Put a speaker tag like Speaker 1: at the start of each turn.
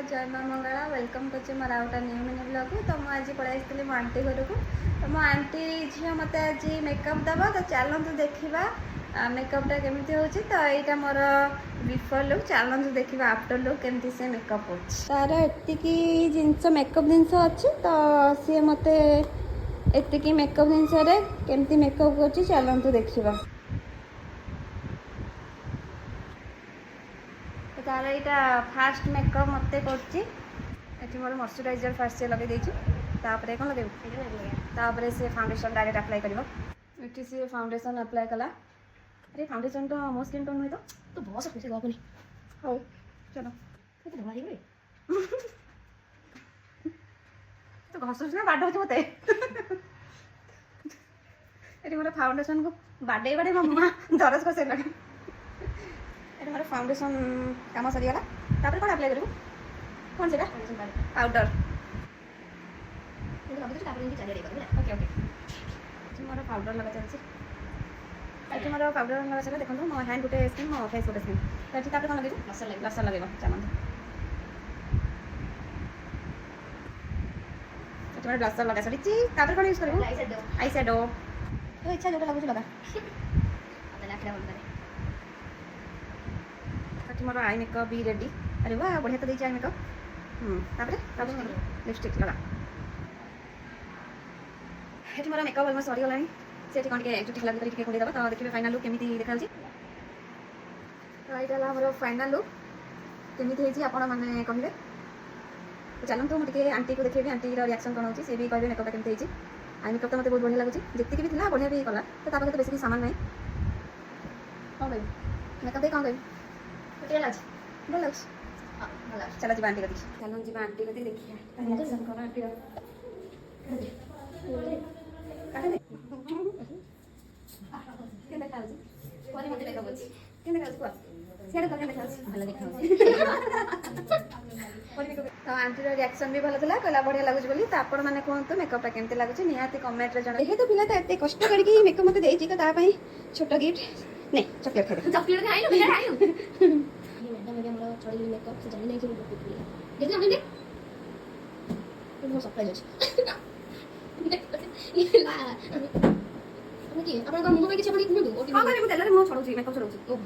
Speaker 1: जय माँ मंगला वेलकम कर मोर आउटा न्यू मिनी ब्लॉग तो मुझे आज पलि मो आंटी घर को तो मो आंटी झील मत आज मेकअप दबा तो चलतु देखा मेकअपटा केमी हो तो यहाँ मोर बिफोर लुक चलतु देखा आफ्टर लुक केमती से मेकअप हो तार एतिकी जिनस मेकअप जिनस अच्छी तो सी मत एतिकी मेकअप जिनस केमती मेकअप कर चलतु देखा तार यहाँ फास्ट मेकअप मत कर मोर मॉइस्चराइजर फास्ट से लगे तापर कौन लगे तापर से फाउंडेशन डायरेक्ट अप्लाई कर सी फाउंडेशन अप्लाई कला अरे फाउंडेशन तो मो स्किन टोन नुहे तो बस खुशी गपनी हाँ चलो तो घसुस ना बाड मत मोर फाउंडेशन को बाडे बाडे मो मुआ दरज कर सारे ये मोर फाउंडेशन काम सरीगला तापर कौन अप्लाई करूँ कौन से powder okay okay more powder लगा चलती मोर पाउडर लगा चला देखो मो हैंड गोटे स्किन मो फेस गोटे स्किन तो तापर कौन लगे लसन लगे चलते तुम्हारे ब्लशर लगा सरी तापर कौन यूज कर आई शैडो तो इच्छा जो लगुच लगा मोर आई मेकअप भी रेडी अरे वाह बढ़िया तो देखिए आई मेकअप तापर लिपस्टिक लगा ये मोर मेकअप अलमोस्ट सरीगला से कौन चुटी लगे तो खोली दबा तो देखिए फाइनल लुक केमी देखा तो यहाँ मोर फाइनल लुक केमी आपण मैंने कहे तो चलते मुझे आंटी को देखिए आंटी रिएक्शन कौन होती सी भी कहे मेकअपटा केमी आई मेकअप तो मतलब बहुत बढ़िया लगुच जी भी था बढ़िया भी कला तो तापर तो बेसिक सामान नहीं कौन कह मेकअप दे कौन कह भल लगे चलो जी आंटी कदी चलो जी आंटी कदी देखिए आंटी तो आंटी रिएक्शन भी भल था कहला बढ़िया लगुच बोली तो आपण मैंने कहतु मेकअपटा केमती लगुच निहाती कमेंट रे जणा तो पिला तो एते कष्ट करके मेकअप मते देछि तो ता पई छोटा गिफ्ट नहीं चॉकलेट खाइ चॉकलेट खाइलो बिना खाइलो ये मैडम मेरे हमरा छोड़ी मेकअप से जानी नहीं कि देख हमने देख बहुत सरप्राइज ये ला ओके अपन का मुंह में किछ बड़ी कुंदु ओके हां मैं तेलरे मुंह छोड़ू मेकअप छोड़ू